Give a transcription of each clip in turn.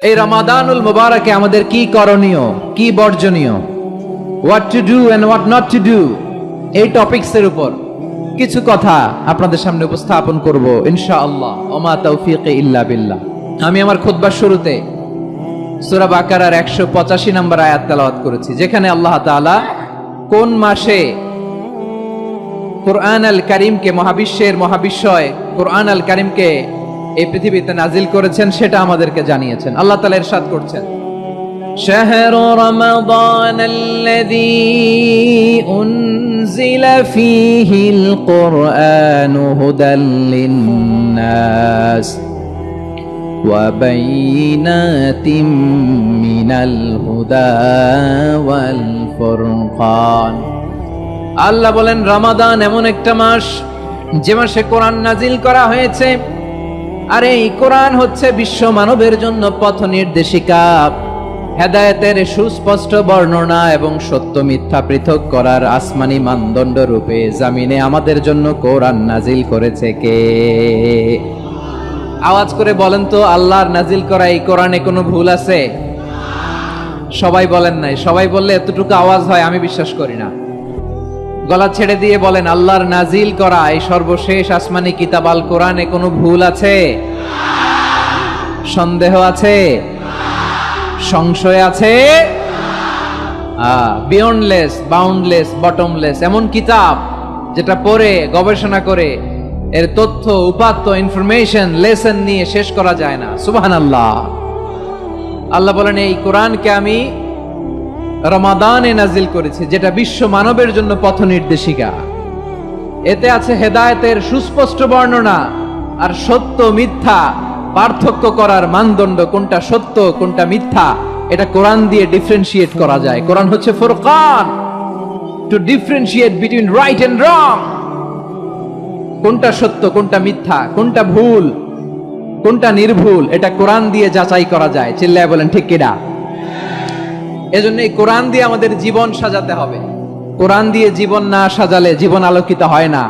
এই রমাদানুল মুবারকে আমাদের কি করণীয়, কি বর্জনীয়, what to do and what not to do, এই টপিকসের উপর কিছু কথা আপনাদের সামনে উপস্থাপন করব ইনশাআল্লাহ। ওমা তাওফীকি ইল্লা বিল্লাহ। আমি আমার খুতবার শুরুতে সূরা বাকারার 185 নম্বর আয়াত তেলাওয়াত করেছি, যেখানে আল্লাহ তাআলা কোন মাসে কুরআন আল কারীমকে, মহাবিশ্বের মহাবিশ্বয় কুরআন আল কারীমকে এই পৃথিবীতে নাজিল করেছেন সেটা আমাদেরকে জানিয়েছেন। আল্লাহ তাআলা ইরশাদ করছেন, শাহরু রমাদানাল্লাযী উনজিলা ফীহিল কুরআনু হুদাল লিন্নাস ওয়া বাইয়িনাতিম মিনাল হুদা ওয়াল ফুরকান। আল্লাহ বলেন, রমাদান এমন একটা মাস যে মাসে কোরআন নাজিল করা হয়েছে, আর এই কোরআন হচ্ছে বিশ্ব মানবের জন্য পথ নির্দেশিকা, হেদায়েতের সুস্পষ্ট বর্ণনা এবং সত্য মিথ্যা পৃথক করার আসমানি মানদণ্ড রূপে জামিনে আমাদের জন্য কোরআন নাজিল করেছে কে? আওয়াজ করে বলেন তো, আল্লাহর নাজিল করা এই কোরআনে কোনো ভুল আছে? সবাই বলেন নাই। সবাই বললে এতটুকু আওয়াজ হয় আমি বিশ্বাস করি না। গলা ছেড়ে দিয়ে বলেন, আল্লাহর নাজিল করা এই সর্বশেষ আসমানি কিতাব আল কোরআনে কোনো ভুল আছে? সন্দেহ আছে? সংশয় আছে? বিয়ন্ডলেস, বাউন্ডলেস, বটমলেস এমন কিতাব যেটা পড়ে গবেষণা করে এর তথ্য, উপাত্ত, ইনফরমেশন, লেসন নিয়ে শেষ করা যায় না। সুবহানাল্লাহ। আল্লাহ বলেন, এই কোরআনকে আমি রমাদানে নাজিল করেছি, যেটা বিশ্ব মানবের জন্য পথ নির্দেশিকা। এতে আছে হেদায়েতের সুস্পষ্ট বর্ণনা আর সত্য মিথ্যা পার্থক্য করার মানদণ্ড, কোনটা সত্য কোনটা মিথ্যা এটা কোরআন দিয়ে ডিফারেন্সিয়েট করা যায়। কোরআন হচ্ছে ফুরকান, to differentiate between right and wrong. কোনটা সত্য কোনটা মিথ্যা, কোনটা ভুল কোনটা নির্ভুল, এটা কোরআন দিয়ে যাচাই করা যায়। চিল্লায় বলেন ঠিক কিনা? এজন্য এই কোরআন দিয়ে আমাদের জীবন সাজাতে হবে। কোরআন দিয়ে জীবন না সাজালে জীবন আলোকিত হয় না।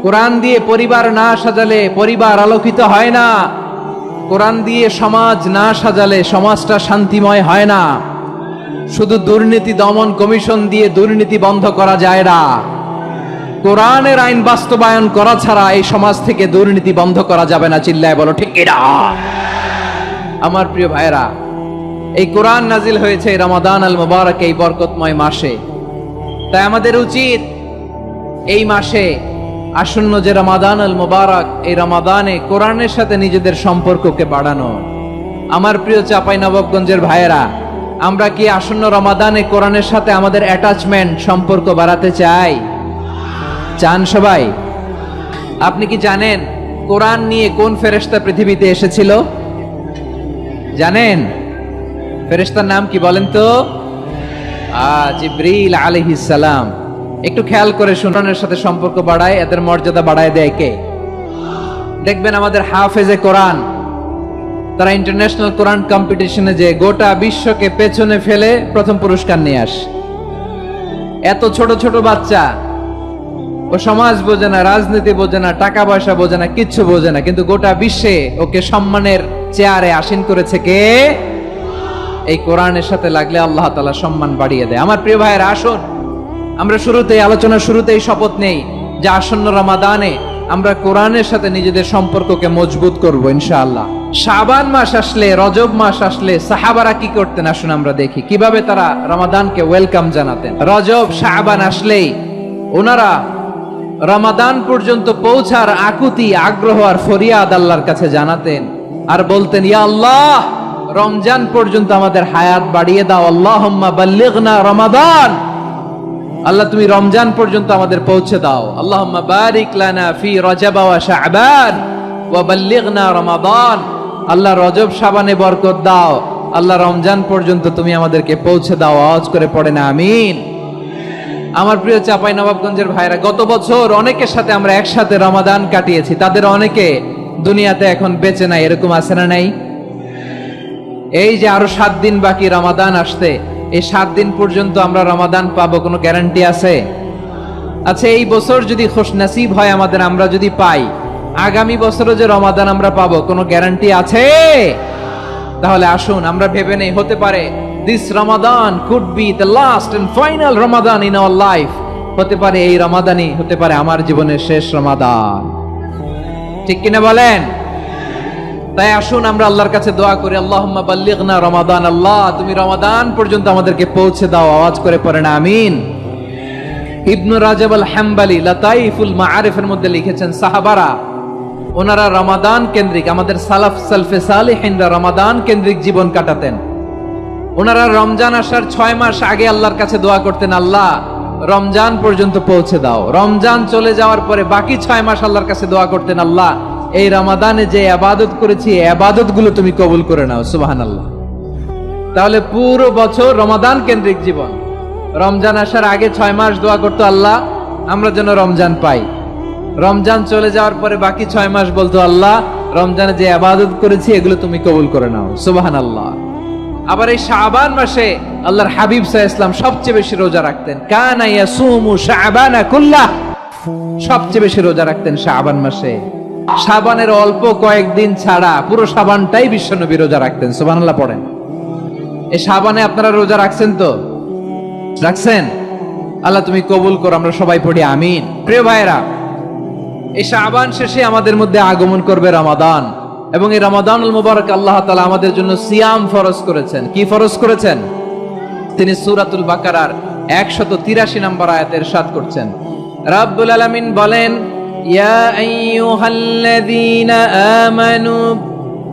কোরআন দিয়ে পরিবার না সাজালে পরিবার আলোকিত হয় না। কোরআন দিয়ে সমাজ না সাজালে সমাজটা শান্তিময় হয় না। শুধু দুর্নীতি দমন কমিশন দিয়ে দুর্নীতি বন্ধ করা যায় না। কোরআনের আইন বাস্তবায়ন করা ছাড়া এই সমাজ থেকে দুর্নীতি বন্ধ করা যাবে না। চিল্লায় বলো ঠিক কিনা? আমার প্রিয় ভাইরা, এই কোরআন নাজিল হয়েছে রমাদান আল মুবারক, এই বরকতময় মাসে। তাই আমাদের উচিত এই মাসে আসন্ন যে রমাদান আল মুবারক, এই রমাদানে কোরআনের সাথে নিজেদের সম্পর্ককে বাড়ানো। আমার প্রিয় চাঁপাইনবাবগঞ্জের ভাইয়েরা, আমরা কি আসন্ন রমাদানে কোরআনের সাথে আমাদের অ্যাটাচমেন্ট, সম্পর্ক বাড়াতে চাই? চান সবাই? আপনি কি জানেন কোরআন নিয়ে কোন ফেরেশতা পৃথিবীতে এসেছিল? জানেন? ফেরেশতার নাম কি বলেন তো? জিবরিল আলাইহিস সালাম। একটু খেয়াল করে কোরআনের সাথে সম্পর্ক বাড়ায়, এদের মর্যাদা বাড়ায় দেয় কে? দেখবেন আমাদের হাফেজে কোরআন, তারা ইন্টারন্যাশনাল কোরআন কম্পিটিশনে যে গোটা বিশ্বকে পেছনে ফেলে প্রথম পুরস্কার নিয়ে আসে। এত ছোট ছোট বাচ্চা, ও সমাজ বোঝে না, রাজনীতি বোঝে না, টাকা পয়সা বোঝে না, কিচ্ছু বোঝে না, কিন্তু গোটা বিশ্বে ওকে সম্মানের চেয়ারে আসীন করেছে কে? এই কোরআনের সাথে লাগলে আল্লাহ তাআলা সম্মান বাড়িয়ে দেয়। আমার প্রিয় ভাইয়েরা, আসুন আমরা আলোচনার শুরুতেই শপথ নেই যে আসন্ন রমাদানে আমরা কোরআনের সাথে নিজেদের সম্পর্ককে মজবুত করব ইনশাআল্লাহ। শাবান মাস আসলে, রজব মাস আসলে সাহাবারা কি করতেন আসুন আমরা দেখি কিভাবে তারা রমাদানকে ওয়েলকাম জানাতেন। রজব শাবান আসলেই ওনারা রমাদান পর্যন্ত পৌঁছার আকুতি, আগ্রহ আর ফরিয়াদ আল্লাহর কাছে জানাতেন আর বলতেন, ইয়া আল্লাহ, রমজান পর্যন্ত আমাদের হায়াত বাড়িয়ে দাও। আল্লাহুম্মা বাল্লিগনা রমাদান। আল্লাহ তুমি রমজান পর্যন্ত আমাদের পৌঁছে দাও। আল্লাহুম্মা বারিক লানা ফি রজব ওয়া শাবান ওয়া বাল্লিগনা রমাদান। আল্লাহ রজব শাবানে বরকত দাও, আল্লাহ রমজান পর্যন্ত তুমি আমাদেরকে পৌঁছে দাও। আওয়াজ করে পড়েন আমিন। আমার প্রিয় চাঁপাইনবাবগঞ্জের ভাইরা, গত বছর অনেকের সাথে আমরা একসাথে রমাদান কাটিয়েছি। তাদের অনেকে দুনিয়াতে এখন বেঁচে নাই, এরকম আছে না নাই? এই যে আরো 7 দিন বাকি রমাদান আসতে, এই 7 দিন পর্যন্ত আমরা রমাদান পাবো, কোনো গ্যারান্টি আছে? আচ্ছা, এই বছর যদি খুশনসিব হয় আমাদের, আমরা যদি পাই, আগামী বছরও যে রমাদান আমরা পাবো, কোনো গ্যারান্টি আছে? তাহলে আসুন আমরা ভেবে নেই, হতে পারে this Ramadan could be the last and final Ramadan in our life. হতে পারে এই রমাদানই হতে পারে আমার জীবনের শেষ রমাদান। ঠিক কিনা বলেন? তাই আসুন আমরা আল্লাহর কাছে দোয়া করি, আল্লাহুম্মা বাল্লিগনা রমাদান। আল্লাহ তুমি রমাদান পর্যন্ত আমাদেরকে পৌঁছে দাও। আওয়াজ করে পড়েন আমিন। ইবনু রাজাব আল হাম্বালি লাতাইফুল মাআরিফের মধ্যে লিখেছেন, সাহাবারা ওনারা রমাদান কেন্দ্রিক, আমাদের সালাফ সালফে সালেহিনরা রমাদান কেন্দ্রিক জীবন কাটাতেন। ওনারা রমজান আসার 6 মাস আগে আল্লাহর কাছে দোয়া করতেন, আল্লাহ রমজান পর্যন্ত পৌঁছে দাও। রমজান চলে যাওয়ার পরে বাকি 6 মাস আল্লাহর কাছে দোয়া করতেন, আল্লাহ এই রমাদানে যে ইবাদত করেছি এই ইবাদত গুলো তুমি কবুল করে নাও। সুবহানাল্লাহ। তাহলে পুরো বছর রমাদান কেন্দ্রিক জীবন। রমজান আসার আগে 6 মাস দোয়া করতো, আল্লাহ আমরা যেন রমজান পাই। রমজান চলে যাওয়ার পরে বাকি 6 মাস বলতো, আল্লাহ রমজানে যে ইবাদত করেছি এগুলো তুমি কবুল করে নাও। সুবহানাল্লাহ। আবার এই শাবান মাসে আল্লাহর হাবিব সাল্লাল্লাহু আলাইহি ওয়াসাল্লাম সবচেয়ে বেশি রোজা রাখতেন। কানা ইয়াসুমু শাবানা কুল্লাহ, সবচেয়ে বেশি রোজা রাখতেন শাবান মাসে। শাবানের অল্প কয়েকদিন ছাড়া পুরো শাবানটাই বিশ্বনবী রোজা রাখতেন। সুবহানাল্লাহ পড়েন। এই শাবানে আপনারা রোজা রাখছেন তো? রাখছেন? আল্লাহ তুমি কবুল করো, আমরা সবাই পড়ি আমিন। প্রিয় ভাইরা, এই শাবান শেষে আমাদের মধ্যে আগমন করবে রমাদান, এবং এই রমাদানুল মুবারক আল্লাহ তাআলা আমাদের জন্য সিয়াম ফরজ করেছেন। কি ফরজ করেছেন? তিনি সূরাতুল বাকারার 183 নম্বর আয়াতে ইরশাদ করছেন, রব্বুল আলামিন বলেন, ইয়া আইয়ুহাল্লাযীনা আমানু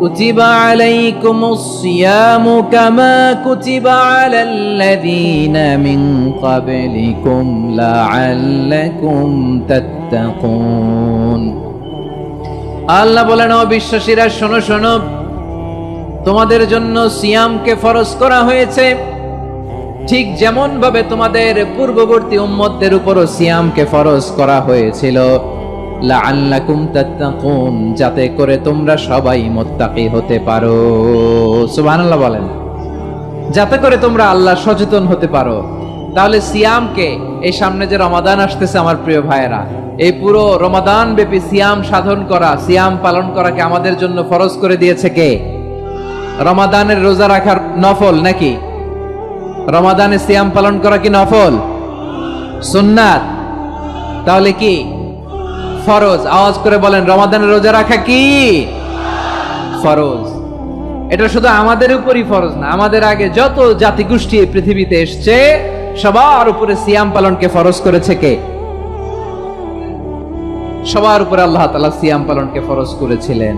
কুতিবা আলাইকুমুস সিয়ামু কামা কুতিবা আলাল্লাযীনা মিন ক্বাবলিকুম লাআল্লাকুম তাত্তাকুন। আল্লাহ বলেন, ও বিশ্বাসীরা শোনো শোনো, তোমাদের জন্য সিয়ামকে ফরজ করা হয়েছে ঠিক যেমন ভাবে তোমাদের পূর্ববর্তী উম্মতদের উপরও সিয়ামকে ফরজ করা হয়েছিল, লাআল্লাকুম তাত্তাকুন, যাতে করে তোমরা সবাই মুত্তাকি হতে পারো। সুবহানাল্লাহ বলেন, যাতে করে তোমরা আল্লাহ সচেতন হতে পারো। তাহলে সিয়ামকে, এই সামনে যে রমাদান আসতেছে আমার প্রিয় ভাইয়েরা, এই পুরো রমাদান ব্যাপী সিয়াম সাধন করা, সিয়াম পালন করাকে আমাদের জন্য ফরজ করে দিয়েছে কে? রমাদানের রোজা রাখার নফল নাকি? রমাদানে সিয়াম পালন করা কি নফল? সুন্নাত। তাহলে কি ফরজ? আওয়াজ করে বলেন, রমাদানের রোজা রাখা কি ফরজ? এটা শুধু আমাদের উপরই ফরজ না, আমাদের আগে যত জাতিগোষ্ঠী এই পৃথিবীতে এসছে সবার উপরে সিয়াম পালনকে ফরজ করেছে কে? সবার উপরে আল্লাহ তাআলা সিয়াম পালনকে ফরজ করেছিলেন।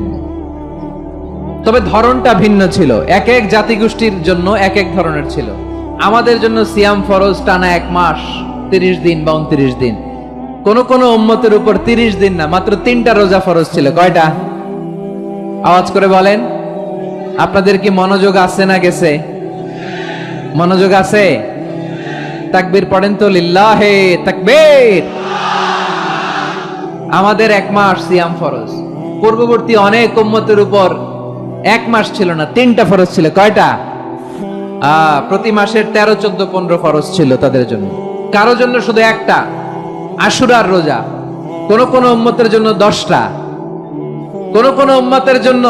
তবে ধরনটা ভিন্ন ছিল, এক এক জাতিগোষ্ঠীর জন্য এক এক ধরনের ছিল। আমাদের জন্য সিয়াম ফরজ টানা 1 মাস 30 দিন বা 29 দিন। কোন কোন উম্মতের উপর 30 দিন না, মাত্র 3টা রোজা ফরজ ছিল। কয়টা? আওয়াজ করে বলেন। আপনাদের কি মনোযোগ আছে না গেছে? মনোযোগ আছে? তাকবীর পড়েন তো, লিল্লাহে তাকবীর। আমাদের 1 মাস সিয়াম ফরজ। পূর্ববর্তী অনেক উম্মতের উপর 1 মাস ছিল না, 3টা ফরজ ছিল। কয়টা? প্রতি মাসের 13, 14, 15 ফরজ ছিল তাদের জন্য। কারো জন্য শুধু একটা, আশুরার রোজা। কোন কোন উম্মতের জন্য 10টা। কোন কোন উম্মতের জন্য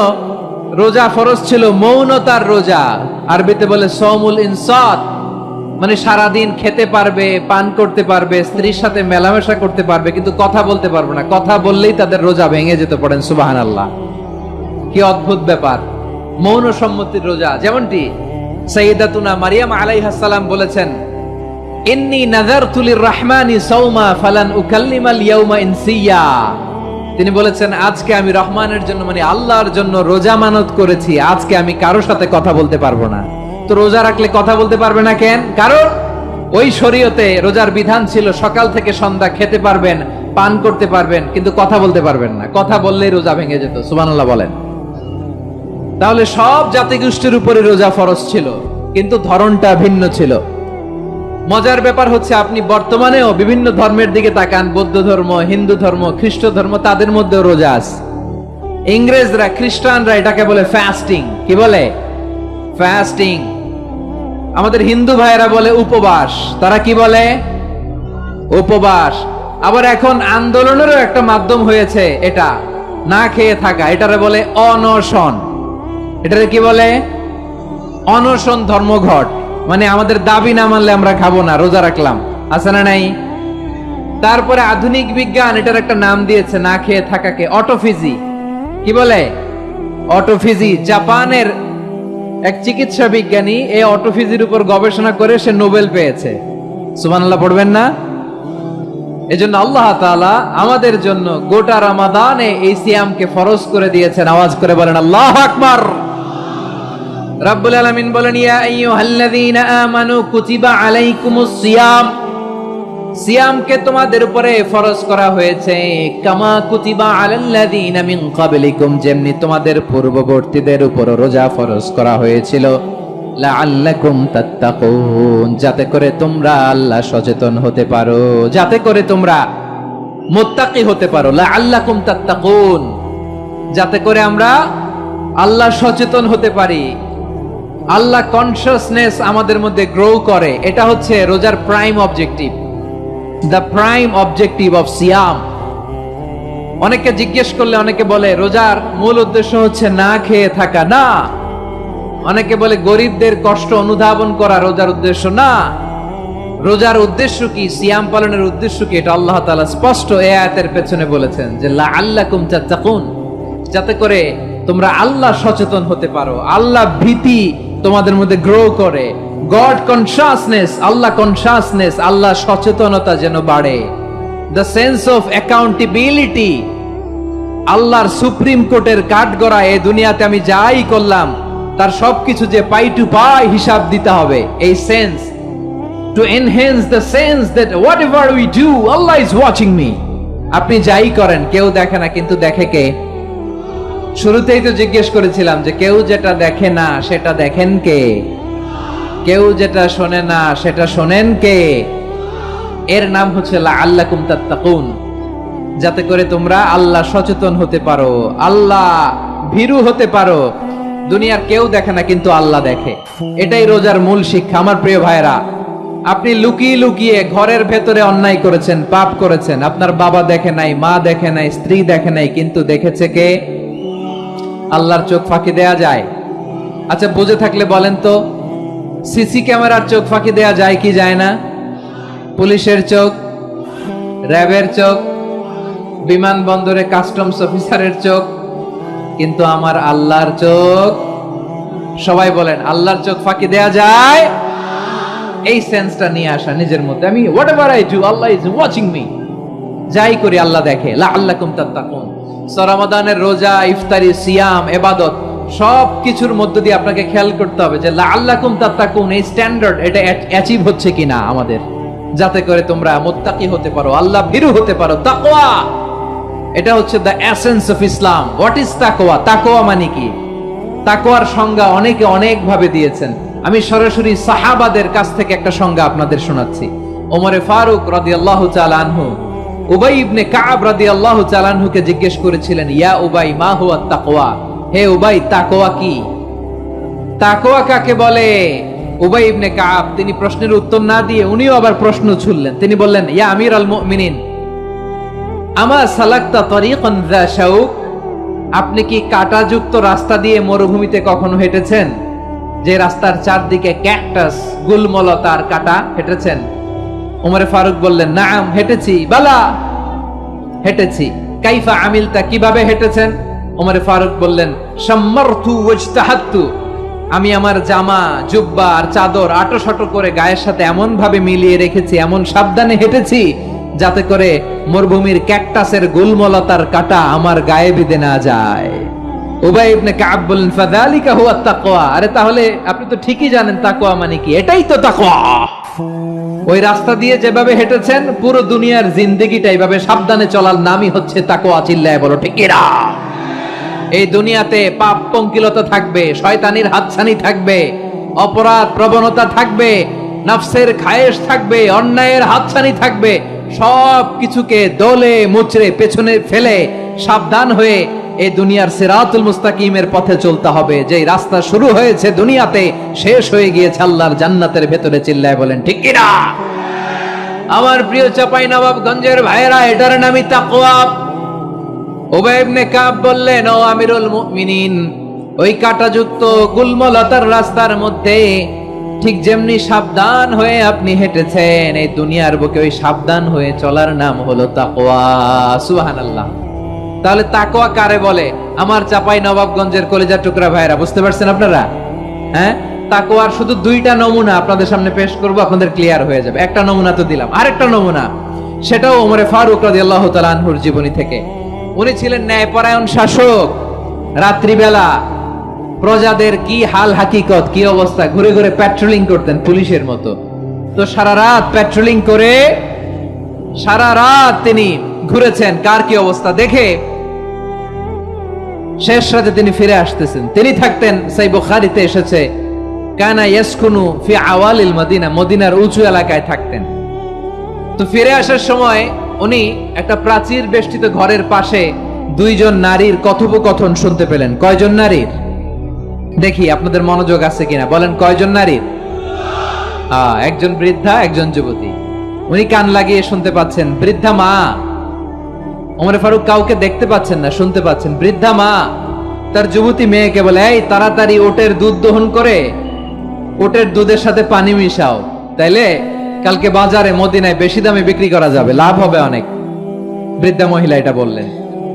রোজা ফরজ ছিল মৌনতার রোজা, আরবিতে বলে সওমুল ইনসাত, মানে সারাদিন খেতে পারবে, পান করতে পারবে, স্ত্রীর সাথে মেলামেশা করতে পারবে, কিন্তু কথা বলতে পারবে না। কথা বললেই তাদের রোজা ভেঙে যেত। পড়েন সুবহানাল্লাহ। কি অদ্ভুত ব্যাপার! মৌন সম্মতির রোজা। যেমনটি সাইয়্যিদাতুনা মারিয়াম আলাইহাস সালাম বলেছেন, ইন্নী নাযারতু লির-রাহমানি সাওমা ফালান উকাল্লিমাল ইয়াওমা ইনসিয়া। তিনি বলেছেন, আজকে আমি রহমানের জন্য, মানে আল্লাহর জন্য রোজা মানত করেছি, আজকে আমি কারোর সাথে কথা বলতে পারবো না। তো রোজা রাখলে কথা বলতে পারবে না কেন? কারণ ওই শরীয়তে রোজার বিধান ছিল সকাল থেকে সন্ধ্যা খেতে পারবেন, পান করতে পারবেন, কিন্তু কথা বলতে পারবেন না। কথা বললেই রোজা ভেঙে যেত। সুবহানাল্লাহ বলেন। তাহলে সব জাতিগোষ্ঠীর উপরে রোজা ফরজ ছিল, কিন্তু ধরনটা ভিন্ন ছিল। মজার ব্যাপার হচ্ছে, আপনি বর্তমানেও বিভিন্ন ধর্মের দিকে তাকান, বৌদ্ধ ধর্ম, হিন্দু ধর্ম, খ্রিস্ট ধর্ম, তাদের মধ্যেও রোজা আছে। ইংরেজরা, খ্রিস্টানরা এটাকে বলে ফাস্টিং। কি বলে? ফাস্টিং। আমাদের হিন্দু ভাইয়েরা বলে উপবাস। তারা কি বলে? উপবাস। আবার এখন আন্দোলনেরও একটা মাধ্যম হয়েছে এটা, না খেয়ে থাকা। এটারে বলে অনশন। এটারে কি বলে? অনশন ধর্মঘট, মানে আমাদের দাবি না মানলে আমরা খাবো না, রোজা রাখলাম, আছে না নাই? তারপরে আধুনিক বিজ্ঞান এটার একটা নাম দিয়েছে না খেয়ে থাকাকে, অটোফিজি। কি বলে? অটোফিজি। জাপানের এক চিকিৎসা বিজ্ঞানী এই অটোফিজির উপর গবেষণা করে সে নোবেল পেয়েছে। সুবহানাল্লাহ পড়বেন না? এজন্য আল্লাহ তাআলা আমাদের জন্য গোটা রমাদানে এই সিয়ামকে ফরজ করে দিয়েছেন। আওয়াজ করে বলেন আল্লাহু আকবার। রাব্বুল আলামিন বলেন, ইয়া আইয়ুহাল্লাযীনা আমানু কুতিবা আলাইকুমুস সিয়াম, সিয়ামকে তোমাদের উপরে ফরজ করা হয়েছে, কামা কুতিবা আলাল্লাযীনা মিন ক্বাবলিকুম, যেমনি তোমাদের পূর্ববর্তীদের উপর রোজা ফরজ করা হয়েছিল, লাআল্লাকুম তাত্তাকুন, যাতে করে তোমরা আল্লাহ সচেতন হতে পারো, যাতে করে তোমরা মুত্তাকি হতে পারো। লাআল্লাকুম তাত্তাকুন, যাতে করে আমরা আল্লাহ সচেতন হতে পারি, আল্লাহ কনসিয়াসনেস আমাদের মধ্যে গ্রো করে। এটা হচ্ছে রোজার prime objective, the prime objective of সিয়াম। অনেকে জিজ্ঞেস করলে অনেকে বলে রোজার মূল উদ্দেশ্য হচ্ছে না খেয়ে থাকা। না। অনেকে বলে গরিবদের কষ্ট অনুধাবন করা রোজার উদ্দেশ্য। না। রোজার উদ্দেশ্য কি, সিয়াম পালনের উদ্দেশ্য কি, এটা আল্লাহ তাআলা স্পষ্ট এই আয়াতের পেছনে বলেছেন যে লাআল্লাকুম তাত্তাকুন, যাতে করে তোমরা আল্লাহ সচেতন হতে পারো, আল্লাহ ভীতি তোমাদের মধ্যে গ্রো করে, গড কনসিয়াসনেস, আল্লাহ কনসিয়াসনেস, আল্লাহ সচেতনতা যেন বাড়ে, দ্য সেন্স অফ অ্যাকাউন্টেবিলিটি, আল্লাহর সুপ্রিম কোর্টের কাঠগড়া এই দুনিয়াতে আমি যাই করলাম তার সবকিছু যে পাই টু পাই হিসাব দিতে হবে, এই sense, to enhance the sense that what ever we do Allah is watching me. আপনি যাই করেন কেউ দেখে না, কিন্তু দেখে কে? শুরুতেই তো জিজ্ঞেস করেছিলাম যে কেউ যেটা দেখে না সেটা দেখেন কে? কেউ যেটা শোনে না সেটা শোনেন কে? এর নাম হচ্ছে লাআল্লাকুম তাত্তাকুন, যাতে করে তোমরা আল্লাহ সচেতন হতে পারো, আল্লাহ ভীরু হতে পারো। দুনিয়ার কেউ দেখে না, কিন্তু আল্লাহ দেখে। এটাই রোজার মূল শিক্ষা। আমার প্রিয় ভাইরা, আপনি লুকিয়ে লুকিয়ে ঘরের ভেতরে অন্যায় করেছেন, পাপ করেছেন, আপনার বাবা দেখে নাই, মা দেখে নাই, স্ত্রী দেখে নাই, কিন্তু দেখেছে কে? আল্লাহর চোখ ফাঁকি দেয়া যায়? আচ্ছা বুঝে থাকলে বলেন তো, সিসি ক্যামেরার চোখ ফাঁকি দেয়া যায় কি যায় না? পুলিশের চোখ, র্যাবের চোখ, বিমানবন্দরে কাস্টমস অফিসারের চোখ, কিন্তু আমার আল্লাহর চোখ? সবাই বলেন আল্লাহর চোখ ফাঁকি দেয়া যায়? এই সেন্সটা নিয়ে আসা নিজের মধ্যে, আমি what ever I do Allah is watching me, যাই করি আল্লাহ দেখে। লাআল্লাকুম তাত্তাকুন। রমাদানের রোজা, ইফতারি, সিয়াম, ইবাদত সব কিছুর মধ্য দিয়ে আপনাকে খেয়াল করতে হবে যে লাআল্লাকুম তাত্তাকুন এই স্ট্যান্ডার্ড এটা অ্যাচিভ হচ্ছে কিনা আমাদের, যাতে করে তোমরা মুত্তাকি হতে পারো, আল্লাহ ভীরু হতে পারো। তাকওয়া, এটা হচ্ছে the essence of Islam. What is তাকওয়া? তাকওয়া মানে কি? তাকওয়ার সংজ্ঞা অনেকে অনেক ভাবে দিয়েছেন। আমি সরাসরি সাহাবাদের কাছ থেকে একটা সংজ্ঞা আপনাদের শোনাচ্ছি। ওমরে ফারুক রাদিয়াল্লাহু তাআলা আনহু উবাই ইবনে কাব রাদিয়াল্লাহু তাআলা আনহুকে জিজ্ঞেস করেছিলেন, ইয়া উবাই মা হুয়া তাকওয়া, হে উবাই তাকওয়া কি? তাকওয়া কাকে বলে? উবাই ইবনে কাব তিনি প্রশ্নের উত্তর না দিয়ে উনিও আবার প্রশ্ন ছুড়লেন। তিনি বললেন, ইয়া আমিরাল মুমিনিন আমা সালাকতা তরিকান যা শাউক, আপনি কি কাঁটাযুক্ত রাস্তা দিয়ে মরুভূমিতে কখনো হেঁটেছেন? যে রাস্তার চারদিকে ক্যাকটাস, গুলমলতার কাঁটা, হেঁটেছেন? ওমরে ফারুক বললেন, নাম হেঁটেছি। বালা, হেঁটেছি। কাইফা আমিলতা, কিভাবে হেঁটেছেন? ওমরে ফারুক বললেন, শাম্মারতু ওয়াজতাহাতু, আমি আমার জামা, জুব্বা আর চাদর আটোসাটো করে গায়ের সাথে এমন ভাবে মিলিয়ে রেখেছি, এমন সাবধানে হেঁটেছি যাতে করে মরুভূমির ক্যাকটাসের গুলমলতার কাঁটা আমার গায়ে বিঁধে না যায়। উবাই ইবনে কাব বললেন, ফাযালিকা হুয়া তাকওয়া, আরে তাহলে আপনি তো ঠিকই জানেন তাকওয়া মানে কি, এটাই তো তাকওয়া। ওই রাস্তা দিয়ে যেভাবে হেঁটেছেন পুরো দুনিয়ার জিন্দেগিটা এইভাবে সাবধানে চলার নামই হচ্ছে তাকওয়া। চিল্লায় বলো ঠিক কিনা? এই দুনিয়াতে পাপ পঙ্কিলতা থাকবে, শয়তানির হাতছানি থাকবে, অপরাধ প্রবণতা থাকবে, নফসের খায়েশ থাকবে, অন্যায়ের হাতছানি থাকবে, সব কিছুকে দলে মুচড়ে পেছনে ফেলে সাবধান হয়ে এই দুনিয়ার সিরাতুল মুস্তাকিমের পথে চলতে হবে। যে রাস্তা শুরু হয়েছে দুনিয়াতে, শেষ হয়ে গিয়েছে আল্লাহর জান্নাতের ভেতরে। চিল্লায় বলেন ঠিক কিনা? আমার প্রিয় চাপাই নবাবগঞ্জের ভাইয়েরা, এটার নামই তাকওয়া। উবাই ইবনে কাব বললেন, ও আমিরুল মুমিনিন, ওই কাঁটাযুক্ত গুল্মলতার রাস্তার মধ্যে ঠিক যেমনি সাবধান হয়ে আপনি হেঁটেছেন, এই দুনিয়ার বুকে ওই সাবধান হয়ে চলার নাম হলো তাকওয়া। সুবহানাল্লাহ। তাহলে তাকওয়া কারে বলে? আমার চাপাই নবাবগঞ্জের কলিজার টুকরা ভাইরা, বুঝতে পারছেন আপনারা? হ্যাঁ, তাকওয়ার শুধু দুইটা নমুনা আপনাদের সামনে পেশ করব, আপনাদের ক্লিয়ার হয়ে যাবে। একটা নমুনা তো দিলাম, আরেকটা নমুনা, সেটাও ওমরে ফারুক রাদিয়াল্লাহু তাআলা আনহুর জীবনী থেকে। উনি ছিলেন ন্যায়পরায়ণ শাসক। রাত্রিবেলা প্রজাদের কি হাল হাকিকত, কি অবস্থা, ঘুরে ঘুরে প্যাট্রোলিং করতেন পুলিশের মতো। তো সারা রাত প্যাট্রোলিং করে সারা রাত তিনি ঘুরেছেন কার কি অবস্থা দেখে। শেষ রাতে তিনি ফিরে আসতেছেন। তিনি থাকতেন, সেই বুখারীতে এসেছে, কানা ইয়াসকুনু ফি আওয়ালিল মদিনা, মদিনার উঁচু এলাকায় থাকতেন। তো ফিরে আসার সময় উনি একটা প্রাচীর বেষ্টিত ঘরের পাশে দুইজন নারীর কথোপকথন শুনতে পেলেন। কয়জন নারীর? দেখি আপনাদের মনোযোগ আছে কিনা, বলেন কয়জন নারীর? একজন বৃদ্ধা, একজন যুবতী। উনি কান লাগিয়ে শুনতে পাচ্ছেন। বৃদ্ধা মা, ওমর ফারুক কাউকে দেখতে পাচ্ছেন না, শুনতে পাচ্ছেন। বৃদ্ধা মা তার যুবতী মেয়েকে বলে, এই তাড়াতাড়ি ওটের দুধ দহন করে ওটের দুধের সাথে পানি মিশাও, তাইলে কালকে বাজারে মদিনায় বেশি দামে বিক্রি করা যাবে, লাভ হবে অনেক। বৃদ্ধা মহিলা এটা বললেন।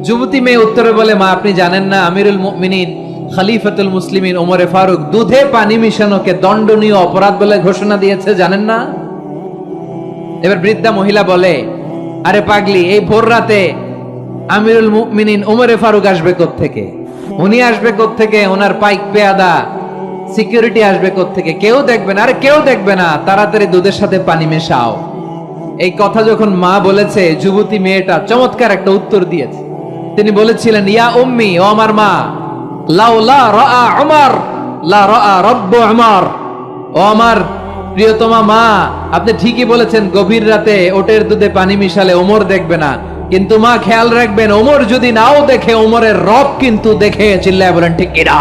যুবতী মেয়ে উত্তরে বলে, মা আপনি জানেন না আমিরুল মুমিনিন খলিফাতুল মুসলিমিন ওমরে ফারুক দুধে পানি মিশানোকে দণ্ডনীয় অপরাধ বলে ঘোষণা দিয়েছে, জানেন না? এবার বৃদ্ধা মহিলা বলে, আরে পাগলি, এই ভোর রাতে আমিরুল মুমিনিন ওমরে ফারুক আসবে কোত্থেকে? উনি আসবে কোত্থেকে? ওনার পাইক পেয়াদা সিকিউরিটি আসবে কোত্থেকে? কেউ দেখবে না। আরে কেউ দেখবে না, তাড়াতাড়ি দুধের সাথে পানি মেশাও। এই কথা যখন মা বলেছে, যুবতী মেয়েটা চমৎকার একটা উত্তর দিয়েছে। তিনি বলেছিলেন, ইয়া উম্মি, ও আমার মা, লাউলা রাআ উমর লা রাআ রব্বু উমর। ও আমার প্রিয়তমা মা, আপনি ঠিকই বলেছেন, গভীর রাতে ওটের দুধে পানি মিশালে ওমর দেখবে না, কিন্তু মা খেয়াল রাখবেন, ওমর যদি নাও দেখে, ওমরের রব কিন্তু দেখে। চিল্লায় বলেন ঠিক কিনা?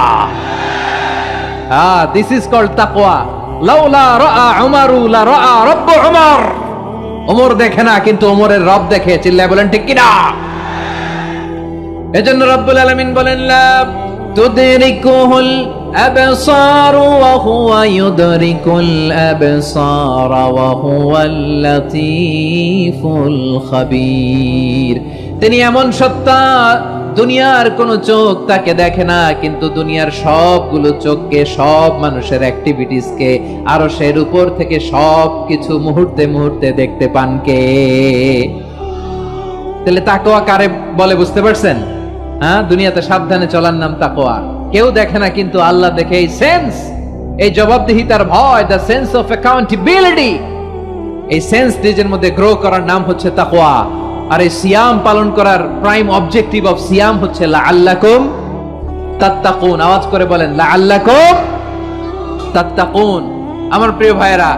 দিস ইজ কল্ড তাকওয়া। লাউলা রাআ উমরু লা রাআ রব্বু উমর। ওমর দেখে না, কিন্তু ওমরের রব দেখে। চিল্লায় বলেন ঠিক কিনা? এজন্য রব্বুল আলামিন বলেন, লা তুদরিকুহুল আবসার ওয়া হুয়া ইউদরিকুল আবসার ওয়া হুয়াল লাতীফুল খাবীর। তিনি এমন সত্তা, দুনিয়ার কোন চোখ তাকে দেখে না, কিন্তু দুনিয়ার সবগুলো চোখকে, সব মানুষের অ্যাক্টিভিটিসকে, আরশের উপর থেকে সব কিছু মুহূর্তে মুহূর্তে দেখতে পান কে? তাহলে তাকওয়া কারে বলে বুঝতে পারছেন? হ্যাঁ, দুনিয়াতে সাবধানে চলার নাম তাকওয়া। কেউ দেখে না, কিন্তু আল্লাহ দেখে। এই সেন্স, এই জবাবদিহিতার ভয়, দ্য সেন্স অফ অ্যাকাউন্টেবিলিটি, এই সেন্স নিজের মধ্যে গ্রো করার নাম হচ্ছে তাকওয়া। আর এই সিয়াম পালন করার প্রাইম অবজেক্টিভ অফ সিয়াম হচ্ছে লাআল্লাকুম তাত্তাকুন। আওয়াজ করে বলেন, লাআল্লাকুম তাত্তাকুন। আমার প্রিয় ভাইয়েরা,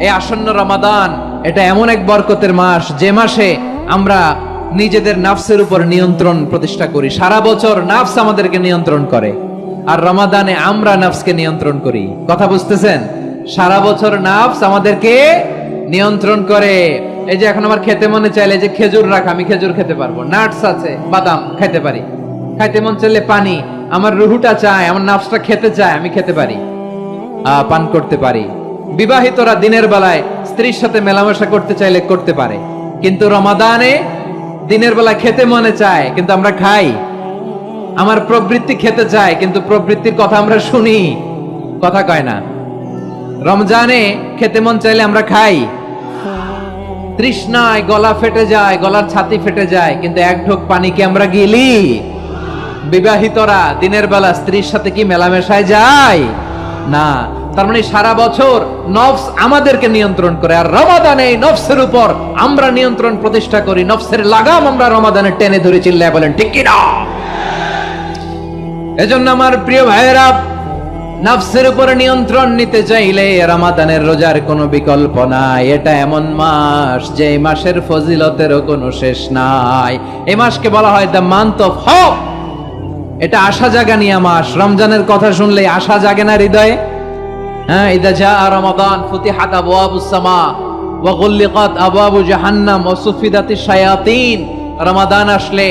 এই আসন্ন রমাদান, এটা এমন এক বরকতের মাস, যে মাসে আমরা নিজেদের নাফসের উপর নিয়ন্ত্রণ প্রতিষ্ঠা করি। সারা বছর নাফস আমাদেরকে নিয়ন্ত্রণ করে, আর রমাদানে আমরা নাফসকে নিয়ন্ত্রণ করি। কথা বুঝতেছেন? সারা বছর নাফস আমাদেরকে নিয়ন্ত্রণ করে। এই যে এখন আমার খেতে মনে চাইলে যে খেজুর রাখ, আমি খেজুর খেতে পারবো, নাটস আছে, বাদাম খাইতে পারি। খাইতে মন চাইলে পানি, আমার রুহুটা চায়, আমার নাফসটা খেতে চায়, আমি খেতে পারি, পান করতে পারি। বিবাহিতরা দিনের বেলায় স্ত্রীর সাথে মেলামেশা করতে চাইলে করতে পারে, কিন্তু রমাদানে দিনের বেলা খেতে মনে চায়, কিন্তু আমরা খাই। আমার প্রবৃত্তি খেতে চায়, কিন্তু প্রবৃত্তির কথা আমরা শুনি, কথা কয় না। রমজানে খেতে মন চাইলে আমরা খাই, তৃষ্ণায় গলা ফেটে যায়, গলার ছাতি ফেটে যায়, কিন্তু এক ঢোক পানি কি আমরা গিলি? বিবাহিতরা দিনের বেলা স্ত্রীর সাথে কি মেলামেশায় যায়? না। তার মানে সারা বছর নফস আমাদেরকে নিয়ন্ত্রণ করে, আর রমাদানে এই নফসের উপর আমরা নিয়ন্ত্রণ প্রতিষ্ঠা করি। নফসের লাগাম আমরা রমাদানে টেনে ধরে। চিল্লায় বলেন ঠিক কিনা? এজন্য আমার প্রিয় ভাইয়েরা, নফসের উপরে নিয়ন্ত্রণ নিতে চাইলে রমাদানের রোজার কোনো বিকল্প নাই। এটা এমন মাস, যে মাসের ফজিলতেরও কোনো শেষ নাই। এই মাসকে বলা হয় দ্য মান্থ অফ হোপ। এটা আশা জাগানিয়া মাস। রমজানের কথা শুনলে আশা জাগে না হৃদয়ে? হ্যাঁ, ইদা জাআ রমাদান ফুতিহাত আবওয়াবুস সামা ওয়া গুল্লিকাত আবওয়াবু জাহান্নাম ওয়া সুফিদাতিশ শায়াতিন। রমাদান আসলে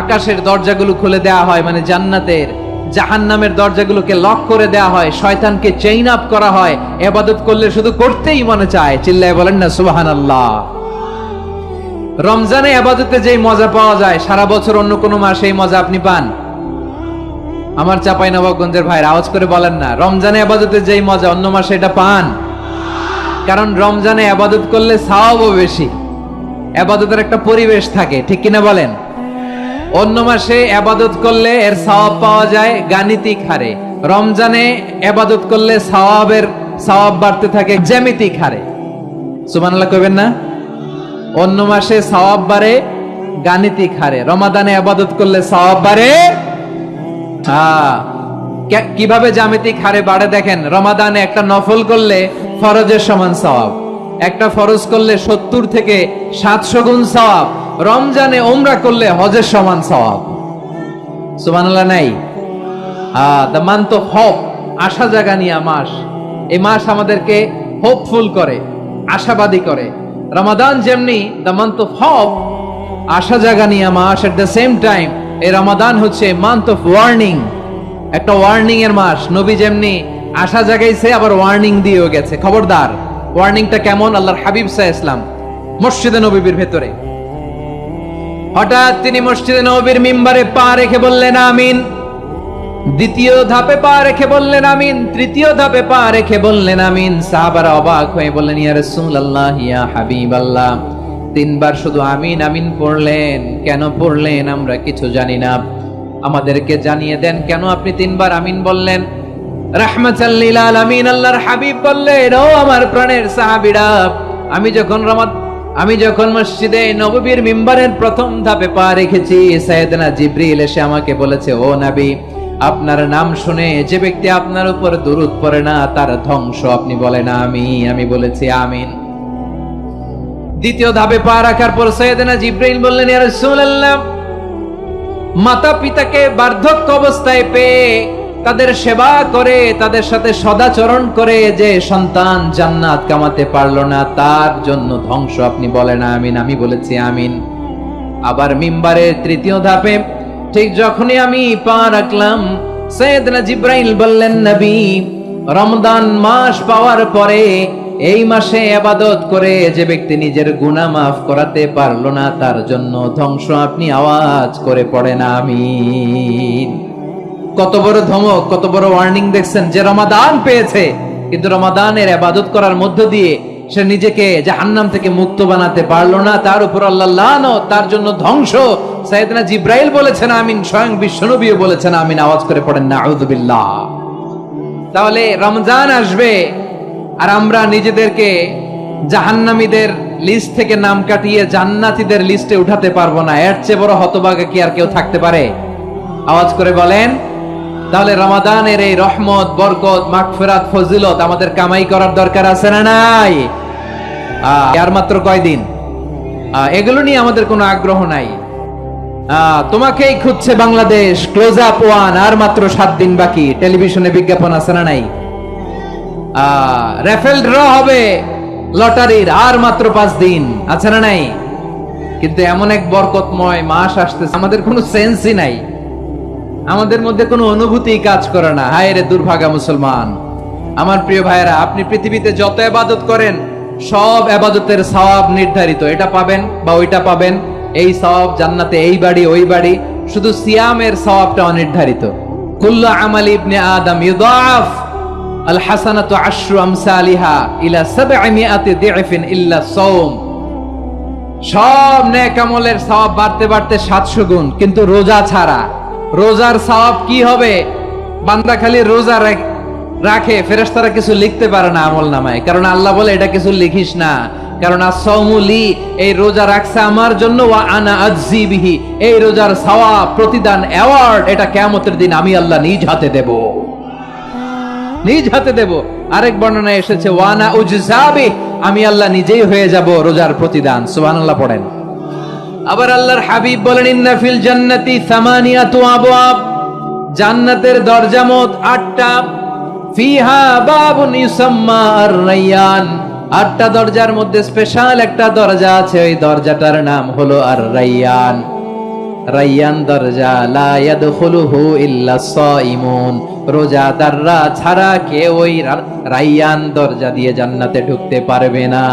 আকাশের দরজাগুলো খুলে দেওয়া হয়, মানে জান্নাতের, জাহান্নামের দরজাগুলোকে লক করে দেয়া হয়, শয়তানকে চেইন আপ করা হয়, ইবাদত করলে শুধু করতেই মনে চায়। চিল্লায় বলেন না সুবহানাল্লাহ। রমজানে ইবাদতে যেই মজা পাওয়া যায় সারা বছর অন্য কোনো মাসে এই মজা আপনি পান? আমার চাঁপাইনবাবগঞ্জের ভাইরা আওয়াজ করে বলেন না, রমজানে ইবাদতে যেই মজা অন্য মাসে এটা পান? কারণ রমজানে ইবাদত করলে সওয়াবও বেশি, ইবাদতের একটা পরিবেশ থাকে, ঠিক কিনা বলেন? অন্য মাসে ইবাদত করলে এর সওয়াব পাওয়া যায় গাণিতিক হারে, রমজানে ইবাদত করলে সওয়াব বাড়তে থাকে জ্যামিতিক হারে। সুবহানাল্লাহ কইবেন না? অন্য মাসে সওয়াব বাড়ে গাণিতিক হারে, রমাদানে ইবাদত করলে সওয়াব বাড়ে কিভাবে জ্যামিতিক হারে বাড়ে দেখেন। রমাদানে একটা নফল করলে ফরজের সমান সওয়াব, একটা ফরজ করলে 70 থেকে 700 গুণ সওয়াব, রমজানে উমরা করলে হজের সমান সওয়াব। সুবহানাল্লাহ নাই? দ্য মান্থ অফ হোপ, আশা জাগানিয়া মাস। এই মাস আমাদেরকে হোপফুল করে, আশাবাদী করে। রমাদান যেমনি দ্য মান্থ অফ হোপ, আশা জাগানিয়া মাস, এট দ্য সেম টাইম এই রমাদান হচ্ছে মান্থ অফ ওয়ার্নিং, একটা ওয়ার্নিং এর মাস। নবী যেমনি আশা জাগাইছে আবার ওয়ার্নিং দিয়েও গেছে, খবরদার। ওয়ার্নিংটা কেমন? আল্লাহর হাবিব সাল্লাল্লাহু আলাইহি ওয়াসাল্লাম মসজিদে নববীর ভেতরে হঠাৎ তিনি মসজিদে নববীর মিম্বারে পা রেখে বললেন আমিন, দ্বিতীয় ধাপে পা রেখে বললেন আমিন, তৃতীয় ধাপে পা রেখে বললেন আমিন। সাহাবারা অবাক হয়ে বললেন ইয়া রাসূলুল্লাহ, ইয়া হাবিবাল্লাহ, 3 বার শুধু আমিন আমিন পড়লেন, কেন পড়লেন আমরা কিছু জানি না, আমাদেরকে জানিয়ে দেন কেন আপনি 3 বার আমিন বললেন। রাহমাতাল লিল আলামিন আল্লাহর হাবিব বললেন, ও আমার প্রাণের সাহাবীরা, আমি যখন মসজিদে নববীর মিম্বারের প্রথম ধাপে পা রেখেছি, সাইয়েদনা জিবরিল এসে আমাকে বলেছে, ও নবী, আপনার নাম শুনে যে ব্যক্তি আপনার উপর দুরূদ পড়ে না তার ধ্বংস। আপনি বলেন আমি বলেছি আমিন। দ্বিতীয় ধাপে পা রাখার পর সাইয়েদনা জিবরিল বললেন, ইয়া রাসূলুল্লাহ, মাতা পিতাকে বার্ধক্য অবস্থায় পেয়ে তাদের সেবা করে, তাদের সাথে সদাচরণ করে যে সন্তান জান্নাত কামাতে পারলো না তার জন্য ধ্বংস। আপনি বলেন আমিন। আমি বলেছি আমিন। আবার মিম্বারের তৃতীয় ধাপে ঠিক যখনই আমি পা রাখলাম, সাইয়েদনা জিবরাইল বললেন, নবী, রমজান মাস পাওয়ার পরে এই মাসে ইবাদত করে যে ব্যক্তি নিজের গুনাহ মাফ করাতে পারলো না তার জন্য ধ্বংস। আপনি আওয়াজ করে পড়েন আমিন। কত বড় ধমক, কত বড় ওয়ার্নিং দেখছেন। যে রমাদান পেয়েছে কিন্তু রমাদানের ইবাদত করার মধ্য দিয়ে সে নিজেকে জাহান্নাম থেকে মুক্ত বানাতে পারলো না, তার উপর আল্লাহ লানত, তার জন্য ধ্বংস। সাইয়েদনা জিবরাইল বলেছেন আমিন, স্বয়ং বিশ্বনবীও বলেছেন আমিন। আওয়াজ করে পড়েন নাউযুবিল্লাহ। তাহলে রমজান আসবে আর আমরা নিজেদেরকে জাহান্নামীদের লিস্ট থেকে নাম কাটিয়ে জান্নাতীদের লিস্টে উঠাতে পারবো না। এর চেয়ে বড় হতভাগা কি আর কেউ থাকতে পারে? আওয়াজ করে বলেন। তাহলে রমাদানের এই রহমত, বরকত, মাগফিরাত, ফজিলত আমাদের কামাই করার দরকার আছে না নাই? আর মাত্র কয়দিন, এগুলো নিয়ে আমাদের কোনো আগ্রহ নাই। তোমাকেই খুঁজছে বাংলাদেশ, ক্লোজ আপ 1, আর মাত্র 7 দিন বাকি। টেলিভিশনে বিজ্ঞাপন আছে না নাই? রেফেল ড্র হবে লটারির, আর মাত্র 5 দিন আছে না নাই? কিন্তু এমন এক বরকতময় মাস আসতেছে, আমাদের কোনো সেন্সই নাই, আমাদের মধ্যে কোনো অনুভূতি কাজ করে না। হায় রে দুর্ভাগা মুসলমান। আমার প্রিয় ভাইয়েরা, আপনি পৃথিবীতে যত ইবাদত করেন সব ইবাদতের সওয়াব নির্ধারিত, এটা পাবেন বা ওইটা পাবেন, এই সওয়াব জান্নাতে, এই বাড়ি ওই বাড়ি। শুধু সিয়ামের সওয়াবটা অনির্ধারিত। কুল্লু আমালি ইবনে আদম ইউদাফ আল হাসানাতু আশরু আমসালিহা ইলা 700 দি'ফিন ইল্লা সাওম। সব নেক আমলের সওয়াব বাড়তে বাড়তে 700 গুণ, কিন্তু রোজা ছাড়া। রোজার সওয়াব কি হবে? বান্দা খালি রোজা রাখে, ফেরেশতারা কিছু লিখতে পারে না আমলনামায়, কারণ আল্লাহ বলে এটা কিছু লিখিস না, কারণ as-সাওমু লি, এই রোজা রাখছে আমার জন্য, ওয়া আনা আজজি বিহি, এই রোজার সওয়াব, প্রতিদান, অ্যাওয়ার্ড এটা কিয়ামতের দিন আমি আল্লাহ নিজ হাতে দেব, নিজ হাতে দেব। আরেক বর্ণনায় এসেছে ওয়া আনা উজজা বিহি, আমি আল্লাহ নিজেই হয়ে যাব রোজার প্রতিদান। সুবহানাল্লাহ পড়েন। আবার আল্লাহর হাবিব বলেন, ইন্না ফিল জান্নাতি 8 আবওয়াব, জান্নাতের দরজা মোট 8টা। ফিহা বাবুন ইউসাম্মা আর-রায়্যান, 8টা দরজার মধ্যে স্পেশাল একটা দরজা আছে, ওই দরজাটার নাম হলো আর-রায়্যান। রাইয়ান দরজা লা ইয়াদখুলুহু ইল্লা সাইমুন, রোজাদাররা ছাড়া কেউ ওই রাইয়ান দরজা দিয়ে জান্নাতে ঢুকতে পারবে না।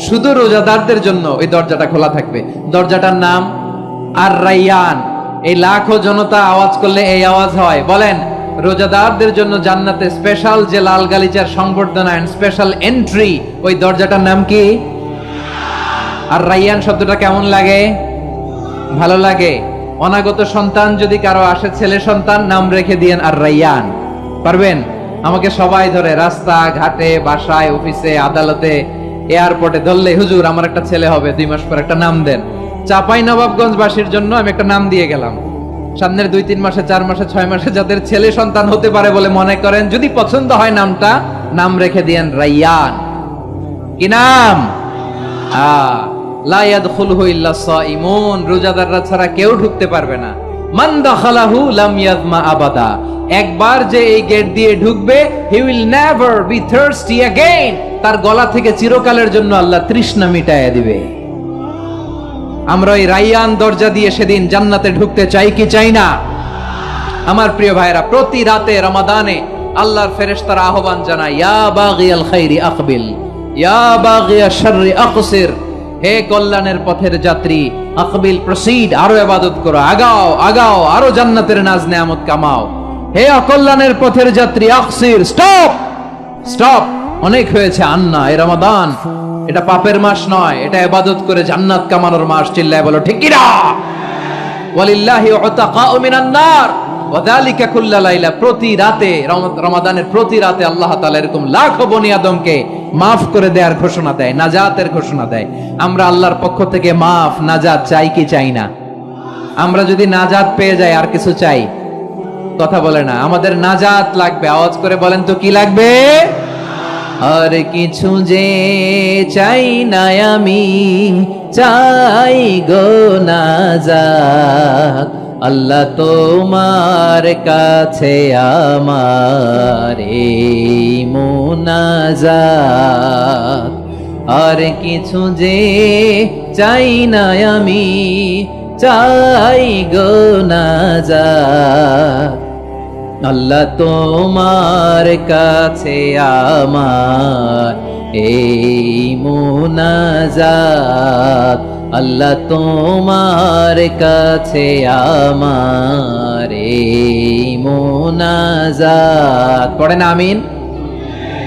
শুধু রোজাদারদের জন্য ওই দরজাটা খোলা থাকবে। দরজাটার নাম আর রাইয়ান। এই লাখো জনতা আওয়াজ করলে এই আওয়াজ হয়, বলেন রোজাদারদের জন্য জান্নাতে স্পেশাল যে লাল গালিচার সংবর্ধনা এন্ড স্পেশাল এন্ট্রি, ওই দরজাটার নাম কি? আর রাইয়ান শব্দটা কেমন লাগে? ভালো লাগে। অনাগত সন্তান যদি কারো আসে, ছেলে সন্তান, নাম রেখে দিয়েন আর রাইয়ান। পারবেন? আমাকে সবাই ধরে রাস্তা ঘাটে, বাসায়, অফিসে, আদালতে, এয়ারপোর্টে ধরলে, হুজুর আমার একটা ছেলে হবে 2 মাস পর, একটা নাম দেন। চাপাই নবাবগঞ্জ বাসীর জন্য আমি একটা নাম দিয়ে গেলাম। সামনের 2-3 মাসে, 4 মাসে, 6 মাসে যাদের ছেলে সন্তান হতে পারে বলে মনে করেন, যদি পছন্দ হয় নামটা, নাম রেখে দিয়েন রাইয়ান। কি নাম? লা ইয়াদখুলুহু ইল্লা সাইমুন, রোজাদাররা ছাড়া কেউ ঢুকতে পারবে না। মান দাখালাহু লাম ইয়াযমা আবাদা, একবার যে এই গেট দিয়ে ঢুকবে, he will never be thirsty again, তার গলা থেকে চিরকালের জন্য আল্লাহ তৃষ্ণা মিটাইয়া দিবে। আমরা ওই রাইয়ান দরজা দিয়ে সেদিন জান্নাতে ঢুকতে চাই কি চাই না? আমার প্রিয় ভাইরা, প্রতি রাতে রমাদানে আল্লাহর ফেরেশতারা আহ্বান জানায়, ইয়া বাগিয়াল খাইরি আকবিল, ইয়া বাগিয়াশ শাররি আকসির, হে কল্যাণের পথের যাত্রী, আকবিল প্রসিড, আরো ইবাদত করো, আগাও আগাও, আরো জান্নাতের নাজ নেয়ামত কামাও। হে অকল্যাণের পথের যাত্রী, আকসির, স্টপ স্টপ, অনেক হয়েছে, আন্না। এই রমাদান এটা পাপের মাস নয়, এটা ইবাদত করে জান্নাত কামানোর মাস। চিল্লায় বলো ঠিক কি না? ওয়ালিল্লাহি উতাকাউ মিনান নার ওয়া যালিকা কুল্লা লাইলা, প্রতি রাতে, রমাদানের প্রতি রাতে আল্লাহ তাআলা এরকম লাখো বনি আদমকে মাফ করে দেওয়ার ঘোষণা দেয়, নাজাতের ঘোষণা দেয়। আমরা আল্লাহর পক্ষ থেকে মাফ, নাজাত চাই কি চাই না? আমরা যদি নাজাত পেয়ে যাই, আর কিছু চাই? কথা বলে না। আমাদের নাজাত লাগবে। আওয়াজ করে বলেন তো কি লাগবে? আর কিছু যে চাই না আমি, চাই গো নাজাত, আল্লাহ তোমার কাছে আমার এই মুনাজাত। আর কিছু যে চাই না আমি, চাই গো নাজাত, আল্লাহ তোমার কাছে আমার এই মুনাজাত, আল্লাহ তোমার কাছে আমার এই মুনাজাত। পড়েন আমিন,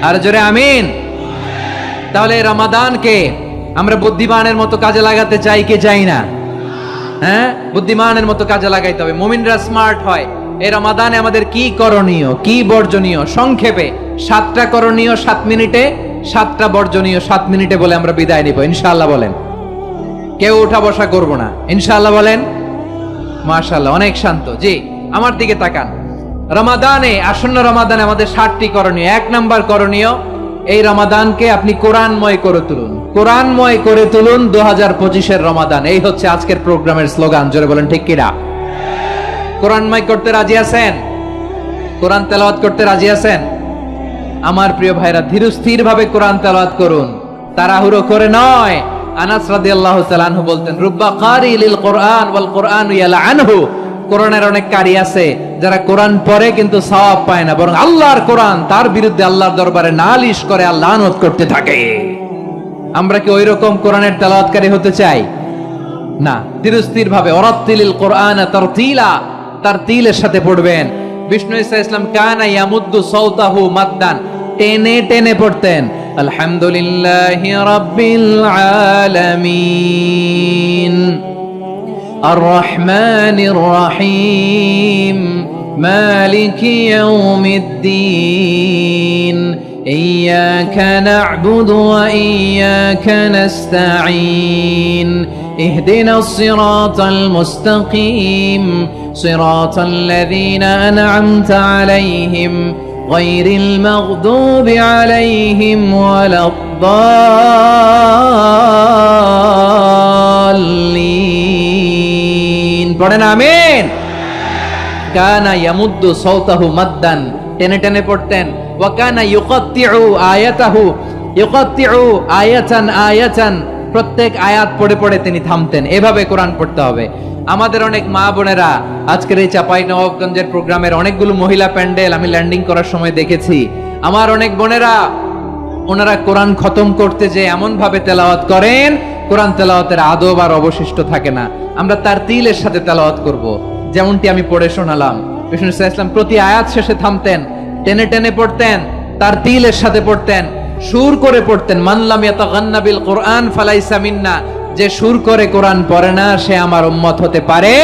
আর জোরে আমিন। তাহলে রমাদানকে আমরা বুদ্ধিমানের মতো কাজে লাগাতে চাই কি চাই না? হ্যাঁ, বুদ্ধিমানের মতো কাজে লাগাইতে হবে। মুমিনরা স্মার্ট হয়। এই রমাদানে আমাদের কি করণীয়, কি বর্জনীয়, সংক্ষেপে 7টা করণীয় 7 মিনিটে, 7টা বর্জনীয় 7 মিনিটে বলে আমরা বিদায় নিব ইনশাআল্লাহ। বলেন, কেউ উঠা বসা করব না ইনশাআল্লাহ। বলেন মাশাআল্লাহ, অনেক শান্ত। জি, আমার দিকে তাকান। রমাদানে, আসন্ন রমাদানে আমাদের 7টি করণীয়। 1 নাম্বার করণীয়, এই রমাদানকে আপনি কোরআনময় করে তুলুন। কোরআনময় করে তুলুন 2025-এর রমাদান। এই হচ্ছে আজকের প্রোগ্রামের স্লোগান। জোরে বলেন ঠিক কিনা? কোরআনময় করতে রাজি আছেন? কোরআন তেলাওয়াত করতে রাজি আছেন? আমার প্রিয় ভাইরা, ধীরস্থির ভাবে কোরআন তেলাওয়াত করুন, তাড়াহুড়ো করে নয়। আনাস রাদিয়াল্লাহু তাআলা আনহু বলতেন, রুব্বা কারি লিল কোরআন ওয়াল কোরআন ইয়ালআনহু, কোরআনের অনেক কারি আছে যারা কোরআন পড়ে কিন্তু সওয়াব পায় না, বরং আল্লাহর কোরআন তার বিরুদ্ধে আল্লাহর দরবারে নালিশ করে, আল্লাহ লানত করতে থাকে। আমরা কি ওই রকম কোরআনের তেলাওয়াতকারী হতে চাই? না। ধীরস্থির ভাবে, ওয়ারাত্তিলিল কোরআন তারতিলা, তারতিলের সাথে পড়বেন। বিষ্ণু ঈসা ইসলাম কানা ইয়ামুদ্দু সাওতাহু মাদ্দান, টেনে টেনে পড়তেন। আলহামদুলিল্লাহি রাব্বিল আলামিন আর রহমানির রহিম মালিকি ইয়াউমিদ্দিন ইয়্যাকা না'বুদু ওয়া ইয়্যাকা নাস্তাঈন ইহদিনাস সিরাতাল মুস্তাকিম সিরাতাল লাযীনা আন'আমতা আলাইহিম গায়রিল মাগদুবি আলাইহিম ওয়ালাদ-দাল্লিন। পড়েন আমিন। কানা ইয়ামুদ্দু সাওতাহু মাদ্দান, টেনে টেনে পড়তেন। ওয়া কানা ইউকাত্তিউ আয়াতাহু, ইউকাত্তিউ আয়াতান আয়াতান, প্রত্যেক আয়াত পড়ে পড়ে তিনি থামতেন। এভাবে কোরআন পড়তে হবে। আমাদের অনেক মা বোনেরা আজকের এই চাঁপাইনবাবগঞ্জের প্রোগ্রামের অনেকগুলো মহিলা প্যান্ডেল আমি ল্যান্ডিং করার সময় দেখেছি। আমার অনেক বোনেরা ওনারা কোরআন খতম করতে যে এমন ভাবে তেলাওয়াত করেন, কোরআন তেলাওয়াতের আদব আর অবশিষ্ট থাকে না। আমরা তার তিলের সাথে তেলাওয়াত করব, যেমনটি আমি পড়ে শোনালাম। বিষ্ণু ইসলাম প্রতি আয়াত শেষে থামতেন, টেনে টেনে পড়তেন, তার তিলের সাথে পড়তেন, সুর করে পড়তেন। মানলাম ইয়াতাগান্না বিল কোরআন ফালাইসা মিন্না, যে সুর করে কোরআন পড়ে না সে আমার উম্মত হতে পারে